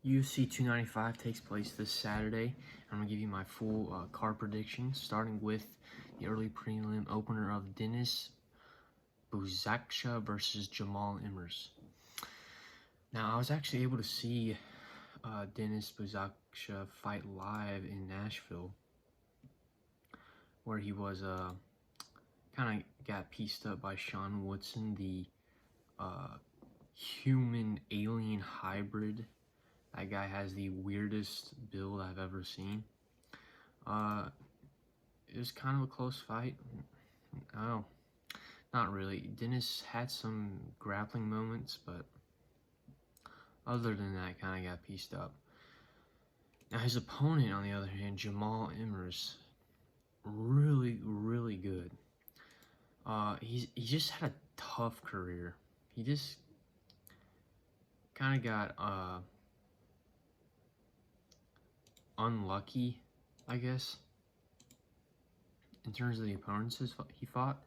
UFC 295 takes place this Saturday. I'm going to give you my full card predictions, starting with the early prelim opener of Denis Buzukja versus Jamall Emmers. Now, I was actually able to see Denis Buzukja fight live in Nashville, where he was kind of got pieced up by Sean Woodson, the human alien hybrid. That guy has the weirdest build I've ever seen. It was kind of a close fight. Oh, not really. Denis had some grappling moments, but other than that, kind of got pieced up. Now, his opponent, on the other hand, Jamall Emmers, really, really good. He just had a tough career. He just kind of got unlucky, I guess, in terms of the opponents he fought.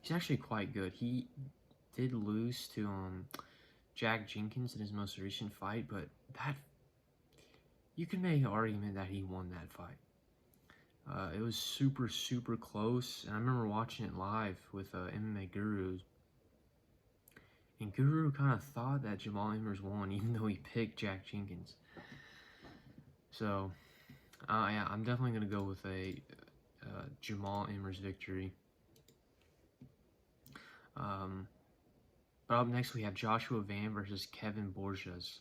He's actually quite good. He did lose to Jack Jenkins in his most recent fight, but that you can make an argument that he won that fight. It was super, super close, and I remember watching it live with MMA Guru, and Guru kind of thought that Jamall Emmers won, even though he picked Jack Jenkins. So, yeah, I'm definitely going to go with a Jamall Emmers victory. But up next, we have Joshua Van versus Kevin Borjas.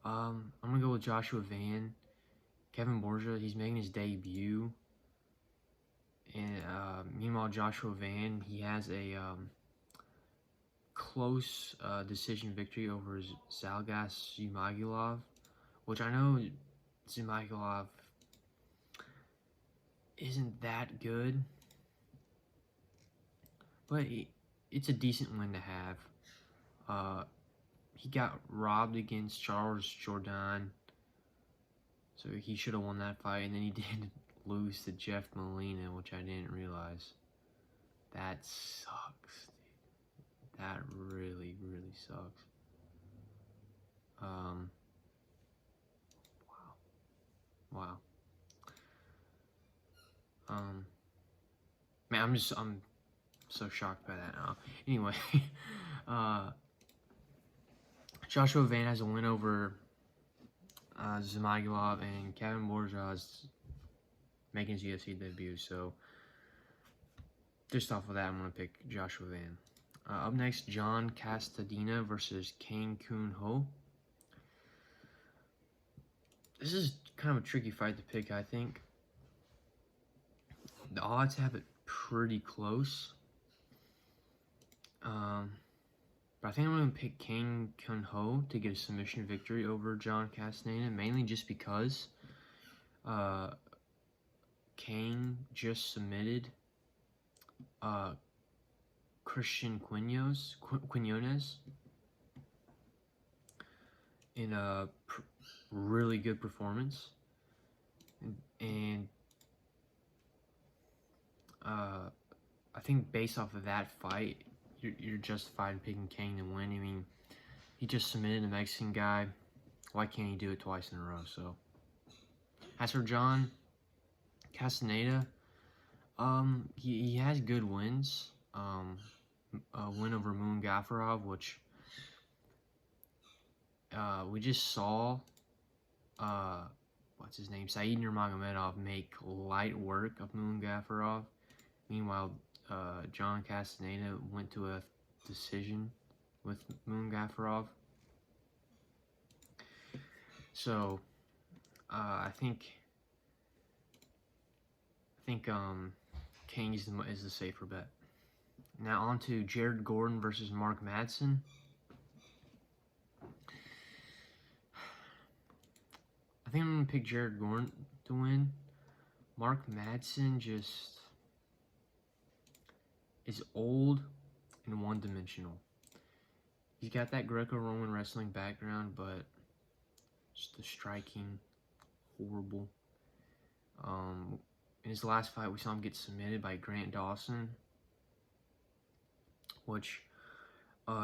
I'm going to go with Joshua Van. Kevin Borja, he's making his debut. And meanwhile, Joshua Van, he has a close decision victory over Zhalgas Zhumagulov, which I know Zhumagulov isn't that good, but it's a decent win to have. He got robbed against Charles Jourdain, so he should have won that fight, and then he did lose to Jeff Molina, which I didn't realize. That sucks, dude. That really, really sucks. Wow. Man, I'm so shocked by that now. Anyway, Joshua Van has a win over Zhumagulov, and Kevin Borjas making his UFC debut. So, just off of that, I'm going to pick Joshua Van. Up next, John Castaneda versus Kyung-ho. This is kind of a tricky fight to pick, I think. The odds have it pretty close. But I think I'm going to pick Kyung-ho to get a submission victory over John Castaneda, mainly just because Kang just submitted Christian Quinones in a really good performance, and I think based off of that fight, you're justified in picking Kang to win. I mean, he just submitted a Mexican guy. Why can't he do it twice in a row? So, as for John Castaneda, he has good wins. A win over Moon Gafarov, which we just saw. What's his name? Said Nurmagomedov make light work of Moon Gafarov. Meanwhile, John Castaneda went to a decision with Moon Gafarov. So, I think Kang is the safer bet. Now on to Jared Gordon versus Mark Madsen. I think I'm going to pick Jared Gordon to win. Mark Madsen just is old and one-dimensional. He's got that Greco-Roman wrestling background, but just the striking, horrible. In his last fight, we saw him get submitted by Grant Dawson, which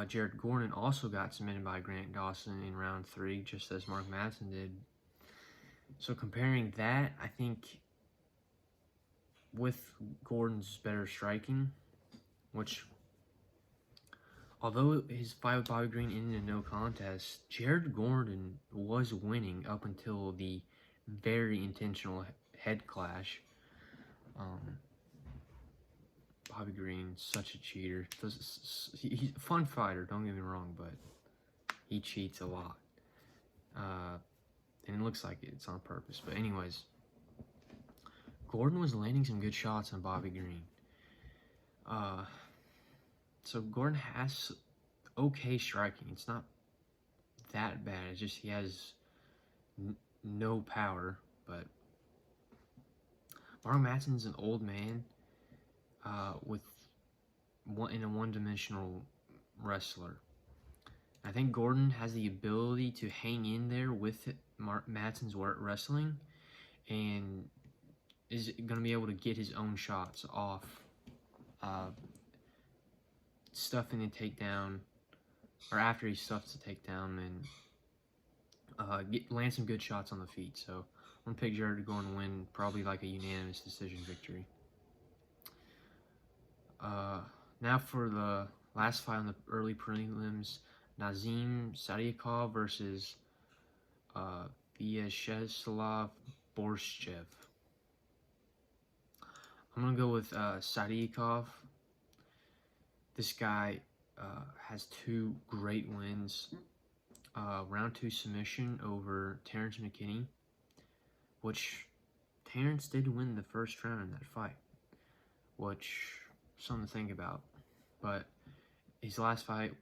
Jared Gordon also got submitted by Grant Dawson in round 3, just as Mark Madsen did. So comparing that, I think with Gordon's better striking, which, although his fight with Bobby Green ended in no contest, Jared Gordon was winning up until the very intentional head clash. Bobby Green, such a cheater. He's a fun fighter, don't get me wrong, but he cheats a lot. And it looks like it's on purpose. But anyways, Gordon was landing some good shots on Bobby Green. So Gordon has okay striking. It's not that bad. It's just he has no power. But Mark Madsen's an old man in a one-dimensional wrestler. I think Gordon has the ability to hang in there with Madsen's wrestling and is going to be able to get his own shots off, stuffing the takedown, or after he stuffs the takedown, and land some good shots on the feet. So I'm going to pick Jared to go and win, probably like a unanimous decision victory. Now for the last fight on the early prelims, Nazim Sadykhov versus Viacheslav Borshchev. I'm going to go with Sadykhov. This guy has 2 great wins. Round 2 submission over Terrence McKinney, which Terrence did win the first round in that fight, which something to think about. But his last fight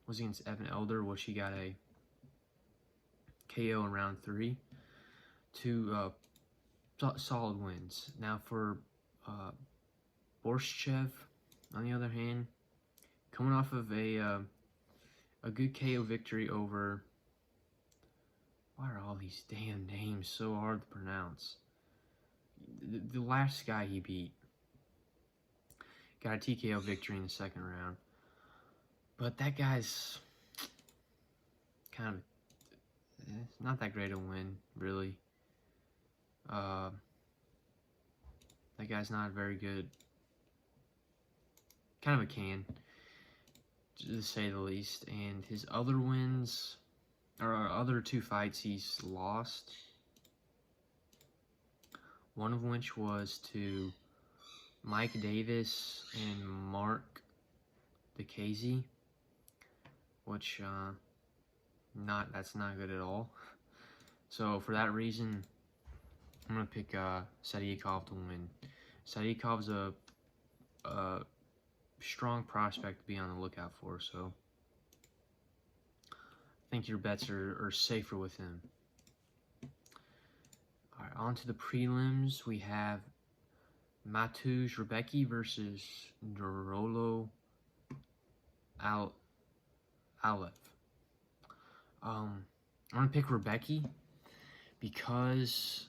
was against Evan Elder, which he got a KO in round 3. 2 solid wins. Now for Borshchev, on the other hand, coming off of a good KO victory over, why are all these damn names so hard to pronounce? The last guy he beat got a TKO victory in the second round. But that guy's kind of not that great a win, really. That guy's not very good. Kind of a can, to say the least. And his other wins, or other 2 fights he's lost, one of which was to Mike Davis and Mark DeCasey, which that's not good at all. So for that reason, I'm gonna pick Sadykhov to win. Sadykhov's a strong prospect to be on the lookout for, so I think your bets are safer with him. All right, on to the prelims. We have Mateusz Rębecki versus Nurullo Aliev. I'm gonna pick Rębecki because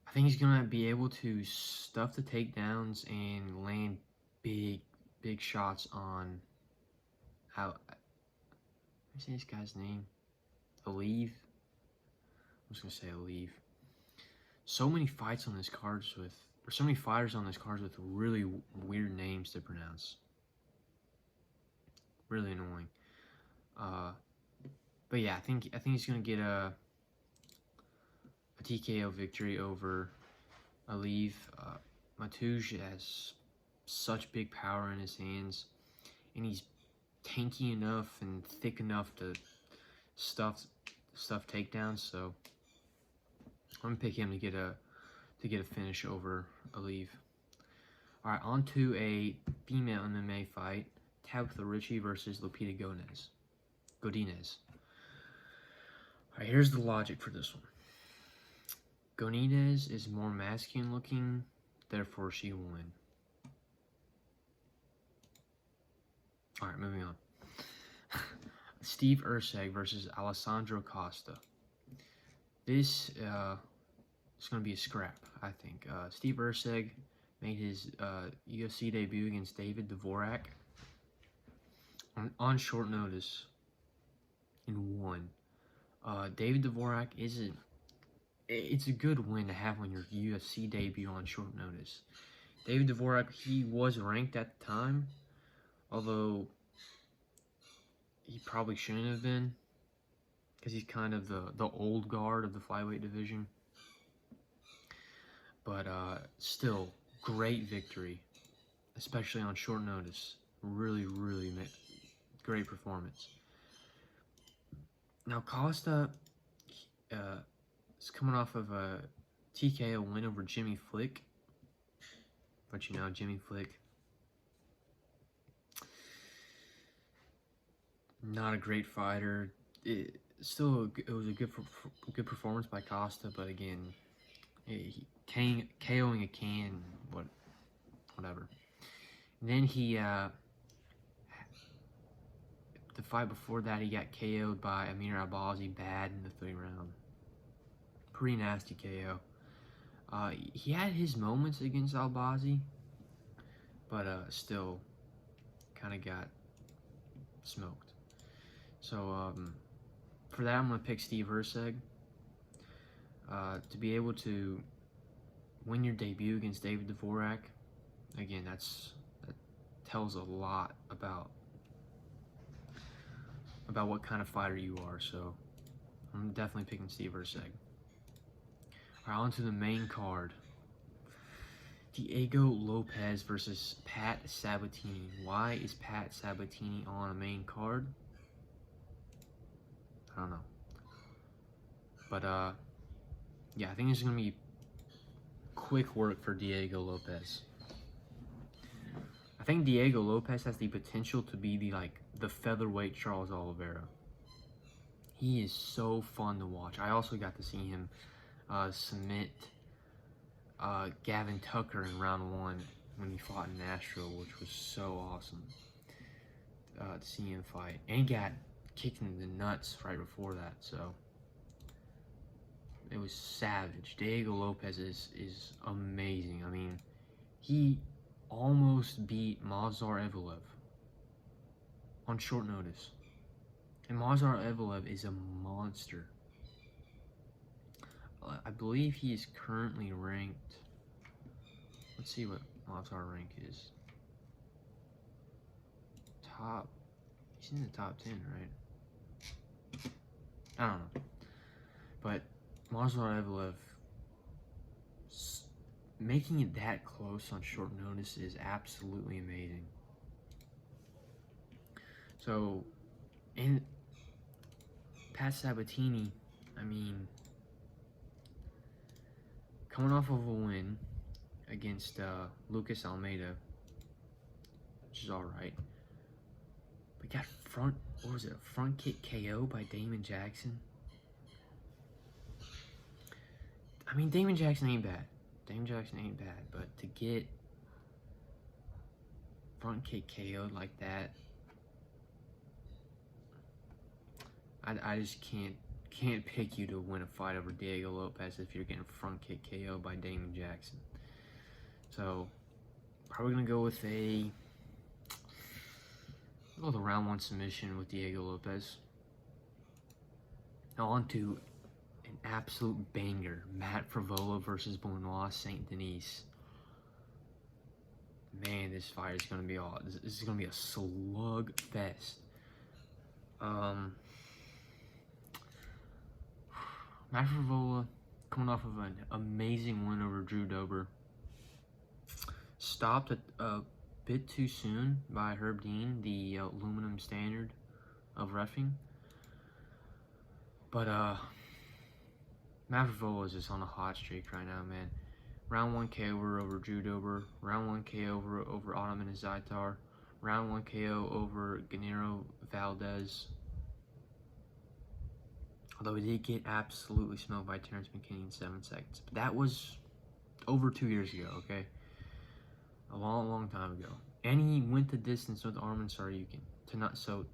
I think he's gonna be able to stuff the takedowns and land big shots on I say this guy's name? Aliev? I'm just gonna say Aliev. So many fights on this cards with, or so many fighters on this cards with really weird names to pronounce. Really annoying. But yeah, I think he's gonna get a TKO victory over Aliev. Mateusz has such big power in his hands, and he's tanky enough and thick enough to stuff takedowns. So I'm gonna pick him to get a finish over Aliev. All right, on to a female MMA fight: Tabatha Ricci versus Lupita Godinez. All right, here's the logic for this one. Godinez is more masculine looking, therefore she will win. All right, moving on. Steve Erceg versus Alessandro Costa. This is going to be a scrap, I think. Steve Erceg made his UFC debut against David Dvorak on short notice and won. David Dvorak it's a good win to have on your UFC debut on short notice. David Dvorak, he was ranked at the time, although he probably shouldn't have been, because he's kind of the old guard of the flyweight division. But still, great victory, especially on short notice. Really, really great performance. Now, Costa is coming off of a TKO win over Jimmy Flick. But you know, Jimmy Flick, not a great fighter. It was a good performance by Costa, but again, KOing a can, whatever. And then he, the fight before that, he got KO'd by Amir Albazi bad in the 3rd round. Pretty nasty KO. He had his moments against Albazi, but still kind of got smoked. So for that, I'm going to pick Steve Erceg. To be able to win your debut against David Dvorak, again, that tells a lot about what kind of fighter you are. So I'm definitely picking Steve Erceg. All right, on to the main card. Diego Lopes versus Pat Sabatini. Why is Pat Sabatini on a main card? I don't know. But, yeah, I think this is going to be quick work for Diego Lopes. I think Diego Lopes has the potential to be the featherweight Charles Oliveira. He is so fun to watch. I also got to see him submit Gavin Tucker in round 1 when he fought in Nashville, which was so awesome to see him fight. And he got kicked in the nuts right before that, so it was savage. Diego Lopes is amazing. I mean, he almost beat Mayar Evloev on short notice. And Mayar Evloev is a monster. I believe he is currently ranked. Let's see what Mayar rank is. He's in the top 10, right? I don't know. But Mayar Evloev, making it that close on short notice is absolutely amazing. So, and Pat Sabatini, I mean, coming off of a win against Lucas Almeida, which is alright. We got front kick KO by Damon Jackson. I mean, Damon Jackson ain't bad. But to get front kick KO'd like that, I just can't pick you to win a fight over Diego Lopes if you're getting front kick KO by Damon Jackson. So probably gonna go with a round 1 submission with Diego Lopes. Now on to an absolute banger, Matt Frevola versus Benoit Saint-Denis. Man, this fight is gonna be this is gonna be a slugfest. Matt Frevola coming off of an amazing win over Drew Dober. Stopped a bit too soon by Herb Dean, the aluminum standard of reffing. But Matt Frevola is just on a hot streak right now, man. Round 1 KO over Drew Dober. Round 1 KO over Ottoman Zaitar. Round 1 KO over Guillermo Valdez. Although he did get absolutely smoked by Terrence McKinney in 7 seconds. But that was over 2 years ago, okay? A long, long time ago. And he went the distance with Arman Tsarukyan. To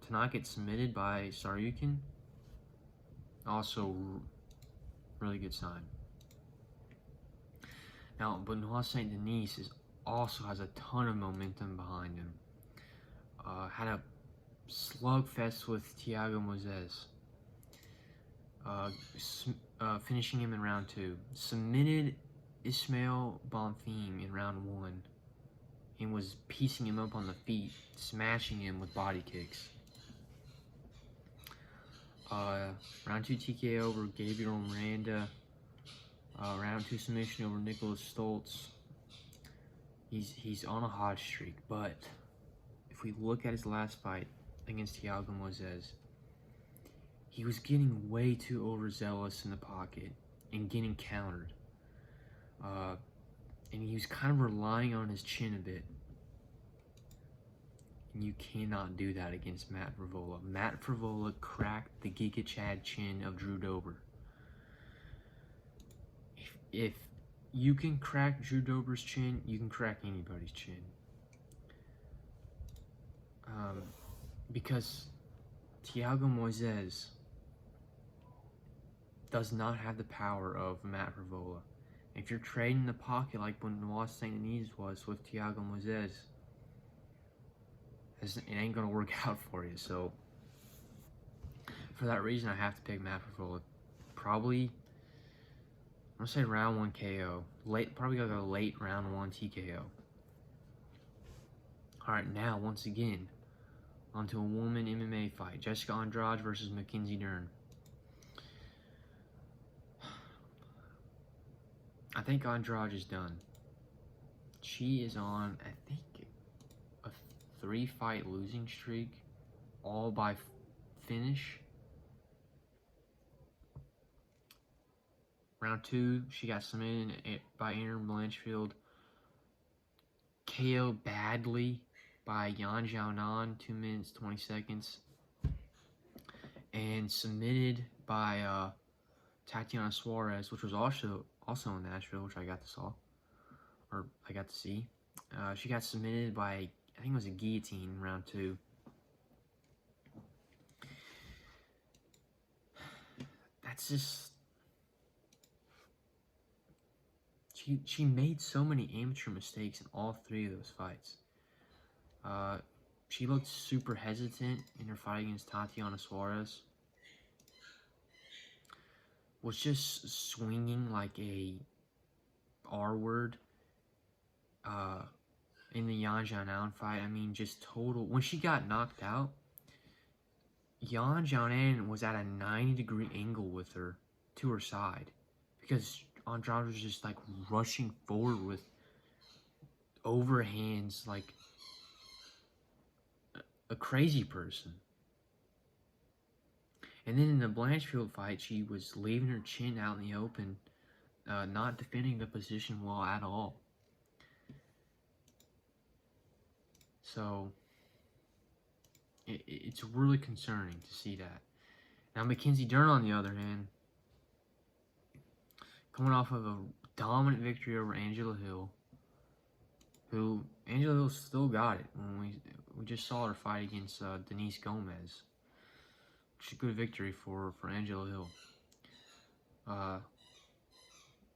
not get submitted by Tsarukyan, also really good sign. Now, Benoit Saint-Denis is also has a ton of momentum behind him. Had a slugfest with Thiago Moises. Finishing him in round 2. Submitted Ismail Bonfim in round 1 and was piecing him up on the feet, smashing him with body kicks. Round 2 TKO over Gabriel Miranda. Round 2 submission over Nicholas Stoltz. He's on a hot streak, but if we look at his last fight against Thiago Moises, he was getting way too overzealous in the pocket and getting countered. And he was kind of relying on his chin a bit. And you cannot do that against Matt Frevola. Matt Frevola cracked the Giga Chad chin of Drew Dober. If you can crack Drew Dober's chin, you can crack anybody's chin. Because Thiago Moises does not have the power of Matt Frevola. If you're trading the pocket like Benoit Saint-Denis was with Thiago Moises, it ain't gonna work out for you. So for that reason, I have to pick Matt Frevola. Probably, I'm gonna say round 1 KO. Probably gonna go late round 1 TKO. All right, now once again, onto a woman MMA fight: Jéssica Andrade versus Mackenzie Dern. I think Andrade is done. She is on, I think, a 3-fight losing streak, all by finish. Round 2, she got submitted by Aaron Blanchfield. KO badly by Yan Xiaonan, 2 minutes, 20 seconds. And submitted by Tatiana Suarez, which was also in Nashville, which I got to see. She got submitted by, I think it was a guillotine in round 2. That's just... She made so many amateur mistakes in all 3 of those fights. She looked super hesitant in her fight against Tatiana Suarez. Was just swinging like a R word in the Yan Xiaonan fight. I mean, just total... When she got knocked out, Yan Xiaonan was at a 90-degree angle with her to her side because Andrade was just like rushing forward with overhands like a crazy person. And then in the Blanchfield fight, she was leaving her chin out in the open, not defending the position well at all. So, it's really concerning to see that. Now, Mackenzie Dern, on the other hand, coming off of a dominant victory over Angela Hill, who, Angela Hill still got it. When we just saw her fight against Denise Gomez. Which is a good victory for Angela Hill.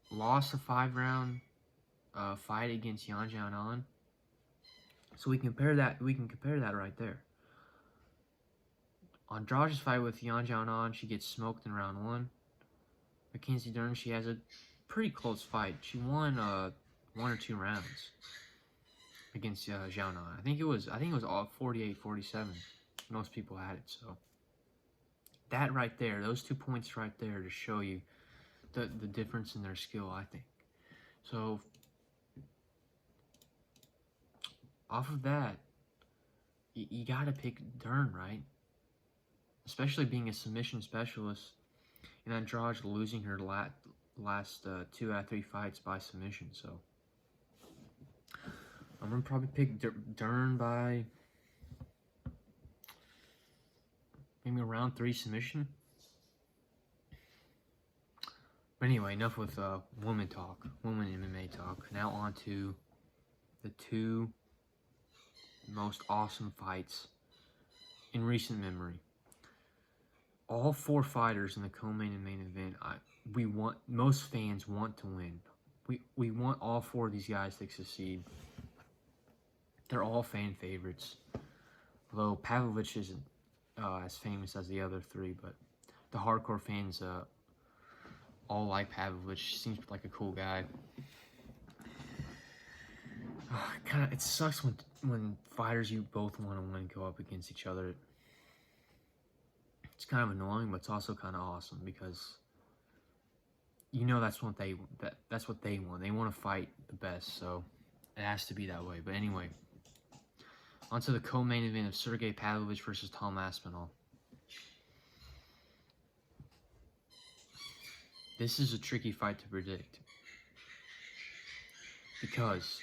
Lost a 5-round fight against Yan Xiaonan. So we can compare that right there. Andrade's fight with Yan Xiaonan, she gets smoked in round 1. Mackenzie Dern, she has a pretty close fight. She won 1 or 2 rounds against Xiaonan. I think it was all 48-47. Most people had it, so that right there, those 2 points right there to show you the difference in their skill, I think. So off of that, you got to pick Dern, right? Especially being a submission specialist, and Andrade losing her last 2 out of 3 fights by submission. So I'm gonna probably pick Dern by maybe a round 3 submission. But anyway, enough with women MMA talk. Now on to the 2 most awesome fights in recent memory. All 4 fighters in the co-main and main event, most fans want to win. We want all 4 of these guys to succeed. they're all fan favorites. Although Pavlovich isn't as famous as the other three, but the hardcore fans all like Pavlovich. Seems like a cool guy. It sucks when fighters you both want to win go up against each other. It's kind of annoying, but it's also kind of awesome because that's what they want. They want to fight the best, so it has to be that way. But anyway, on to the co-main event of Sergey Pavlovich versus Tom Aspinall. This is a tricky fight to predict because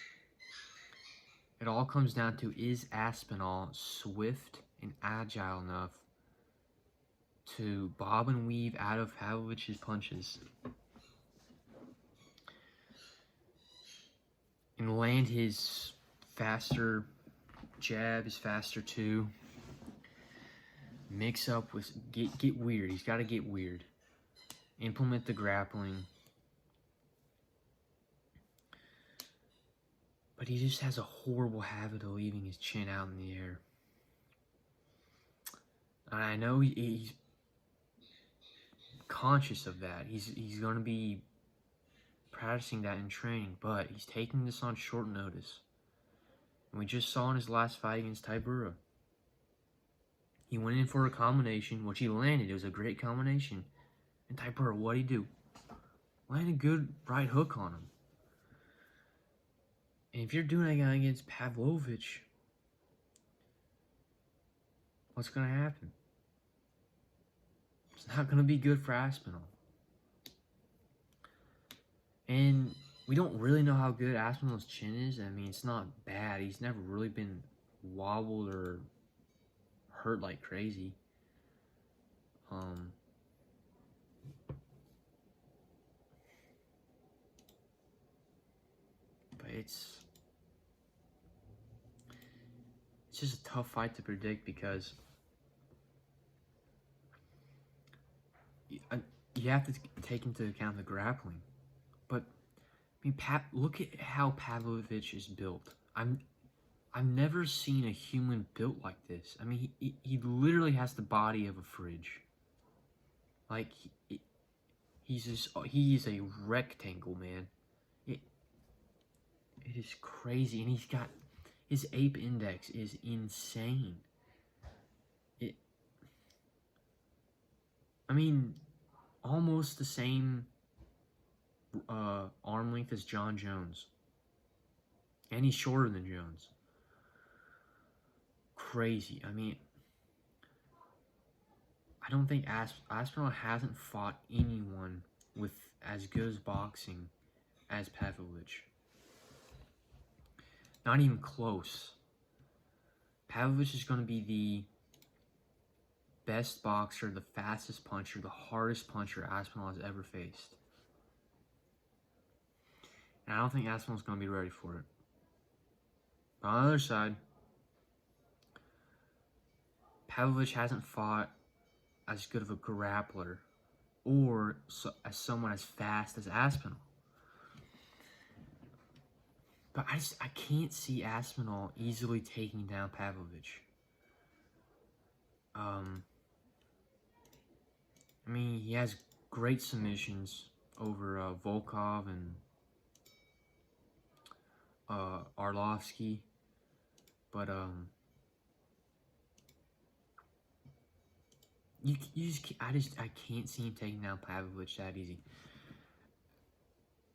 it all comes down to, is Aspinall swift and agile enough to bob and weave out of Pavlovich's punches and land his faster jab, his faster two, mix up with, get weird. He's got to get weird. Implement the grappling. But he just has a horrible habit of leaving his chin out in the air. And I know he's conscious of that. He's going to be practicing that in training, but he's taking this on short notice. And we just saw in his last fight against Tybura. He went in for a combination, which he landed. It was a great combination. And Tybura, what'd he do? Landed a good right hook on him. And if you're doing that against Pavlovich, what's going to happen? It's not going to be good for Aspinall. And we don't really know how good Aspinall's chin is. I mean, it's not bad. He's never really been wobbled or hurt like crazy. But it's just a tough fight to predict because you have to take into account the grappling. But I mean, look at how Pavlovich is built. I've never seen a human built like this. I mean, he literally has the body of a fridge. Like he is a rectangle, man. It is crazy, and he's got his ape index is insane. I mean, almost the same arm length as John Jones. And he's shorter than Jones. Crazy. I mean, I don't think Aspinall hasn't fought anyone with as good as boxing as Pavlovich. Not even close. Pavlovich is going to be the best boxer, the fastest puncher, the hardest puncher Aspinall has ever faced. And I don't think Aspinall's going to be ready for it. But on the other side, Pavlovich hasn't fought as good of a grappler or as someone as fast as Aspinall. But I can't see Aspinall easily taking down Pavlovich. I mean, he has great submissions over Volkov and Arlovsky, but I can't see him taking down Pavlovich that easy.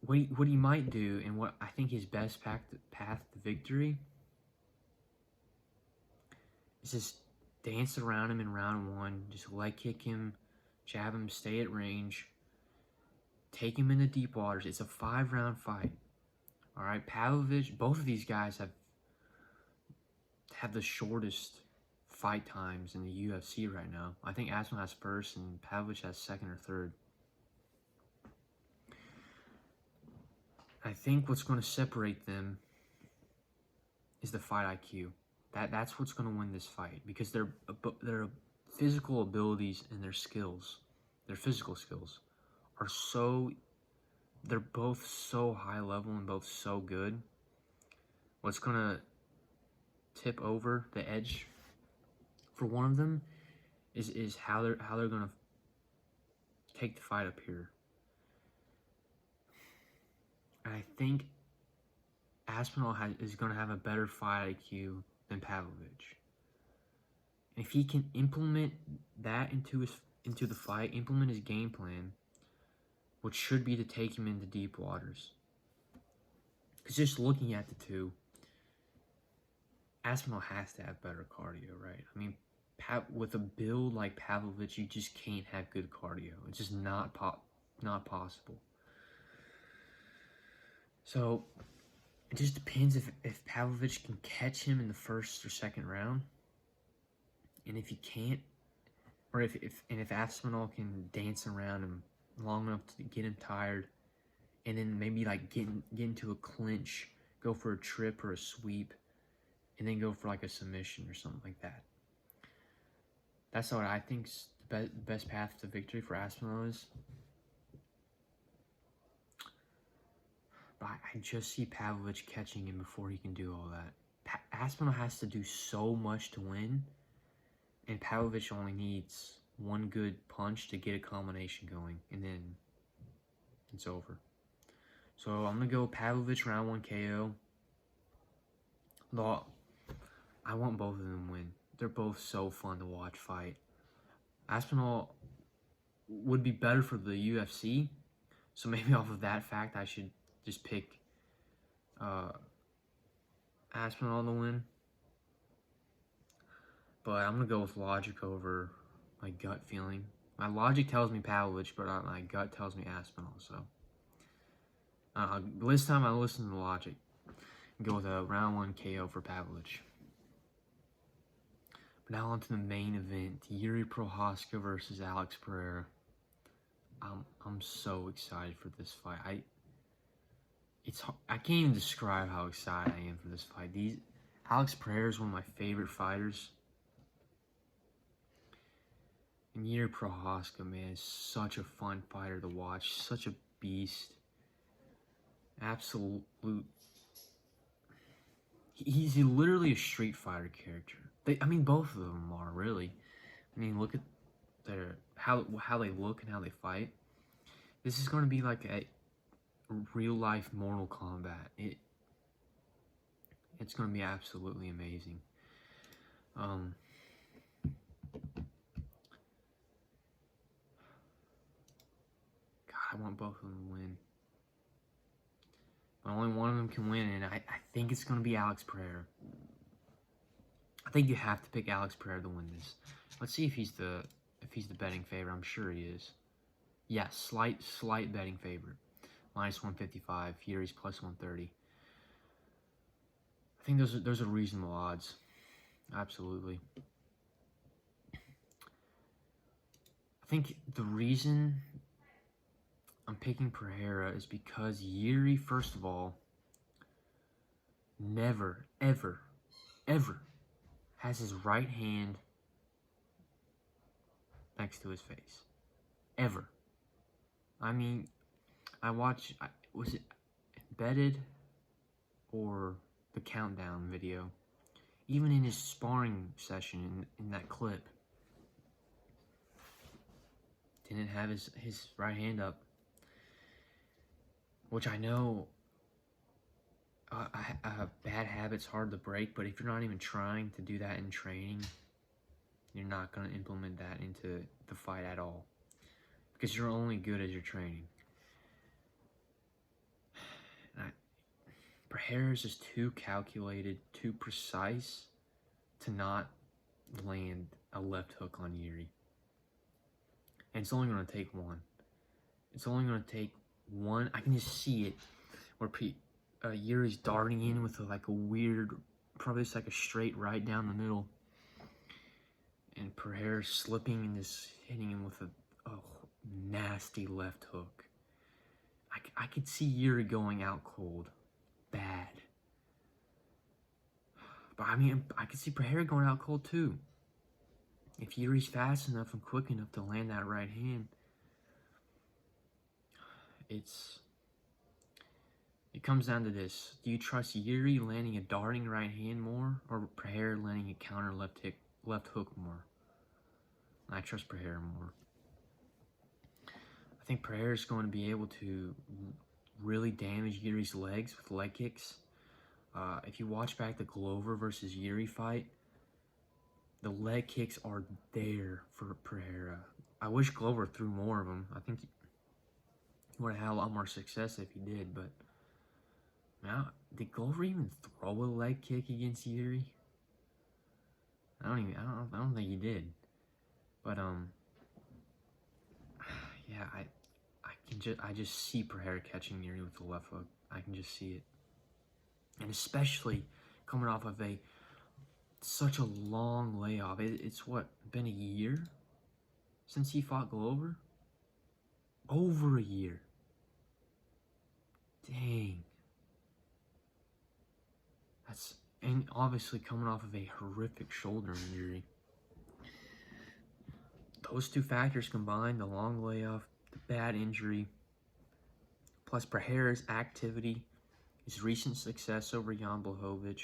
What he might do, and what I think his best path to victory, is just dance around him in round one, just leg kick him, jab him, stay at range, take him into deep waters. It's a 5-round fight. All right, Pavlovich, both of these guys have the shortest fight times in the UFC right now. I think Aspinall has first and Pavlovich has second or third. I think what's going to separate them is the fight IQ. That's what's going to win this fight, because their physical abilities and their skills, their physical skills, are they're both so high level and both so good. What's going to tip over the edge for one of them is how they're gonna take the fight up here. And I think Aspinall is gonna have a better fight IQ than Pavlovich. And if he can implement that into the fight, implement his game plan, which should be to take him into deep waters. Because just looking at the two, Aspinall has to have better cardio, right? I mean, with a build like Pavlovich, you just can't have good cardio. It's just not possible. So it just depends if Pavlovich can catch him in the first or second round, and if he can't, or if Aspinall can dance around him long enough to get him tired, and then maybe like get into a clinch, go for a trip or a sweep, and then go for like a submission or something like that. That's what I think's the best path to victory for Aspinall is. But I just see Pavlovich catching him before he can do all that. Aspinall has to do so much to win, and Pavlovich only needs one good punch to get a combination going, and then it's over. So I'm going to go Pavlovich round 1 KO. Though I want both of them to win. They're both so fun to watch fight. Aspinall would be better for the UFC, so maybe off of that fact I should just pick Aspinall to win. But I'm going to go with logic over my gut feeling. My logic tells me Pavlovich, but my gut tells me Aspinall. So this time I listen to the logic and go with a round 1 KO for Pavlovich. But now on to the main event, Jiří Procházka versus Alex Pereira. I'm so excited for this fight. I can't even describe how excited I am for this fight. Alex Pereira is one of my favorite fighters. And Jiří Procházka, man, is such a fun fighter to watch. Such a beast. Absolute. He's literally a Street Fighter character. I mean, both of them are, really. I mean, look at how they look and how they fight. This is going to be like a real-life Mortal Kombat. It's going to be absolutely amazing. God, I want both of them to win. But only one of them can win, and I think it's going to be Alex Pereira. I think you have to pick Alex Pereira to win this. Let's see if he's the betting favorite. I'm sure he is. Yeah, slight betting favorite. Minus 155. Jiří's plus 130. I think those are reasonable odds. Absolutely. I think the reason I'm picking Pereira is because Jiří, first of all, never, ever, ever has his right hand next to his face. Ever. I mean, was it Embedded or the Countdown video? Even in his sparring session in that clip, didn't have his right hand up. Which I know a bad habit's hard to break, but if you're not even trying to do that in training, you're not going to implement that into the fight at all. Because you're only good as you're training. Pereira is just too calculated, too precise to not land a left hook on Jiří. And it's only going to take one. It's only going to take one. I can just see it where Jiří's darting in with a weird, probably just like a straight right down the middle. And Pereira slipping and just hitting him with a nasty left hook. I could see Jiří going out cold. Bad. But I mean, I could see Pereira going out cold too. If Jiří's fast enough and quick enough to land that right hand, it's It comes down to this. Do you trust Jiří landing a darting right hand more, or Pereira landing a counter left hook more? I trust Pereira more. I think Pereira is going to be able to really damage Jiří's legs with leg kicks. If you watch back the Glover versus Jiří fight, the leg kicks are there for Pereira. I wish Glover threw more of them. I think he would have had a lot more success if he did, but now, did Glover even throw a leg kick against Jiří? I don't think he did. But yeah, I just see Pereira catching Jiří with the left hook. I can just see it, and especially coming off of such a long layoff. It's what, been a year since he fought Glover? Over a year. Dang. And obviously coming off of a horrific shoulder injury. Those two factors combined, the long layoff, the bad injury, plus Pereira's activity, his recent success over Jamall,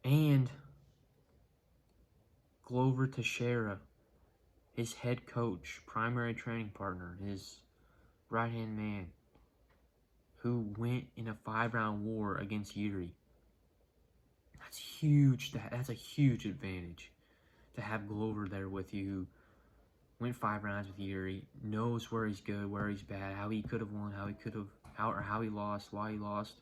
and Glover Teixeira, his head coach, primary training partner, his right-hand man, who went in a 5-round war against Jiří. That's huge. That's a huge advantage to have Glover there with you, who went 5 rounds with Jiří, knows where he's good, where he's bad, how he could have won, how he lost, why he lost.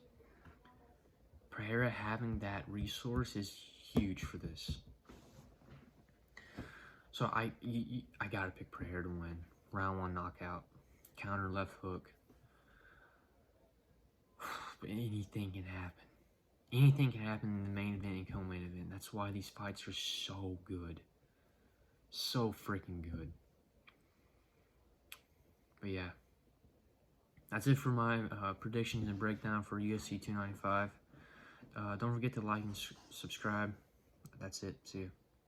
Pereira having that resource is huge for this. So I gotta pick Pereira to win. Round 1 knockout, counter left hook. But anything can happen. Anything can happen in the main event and co-main event. That's why these fights are so good. So freaking good. But yeah. That's it for my predictions and breakdown for UFC 295. Don't forget to like and subscribe. That's it. See you.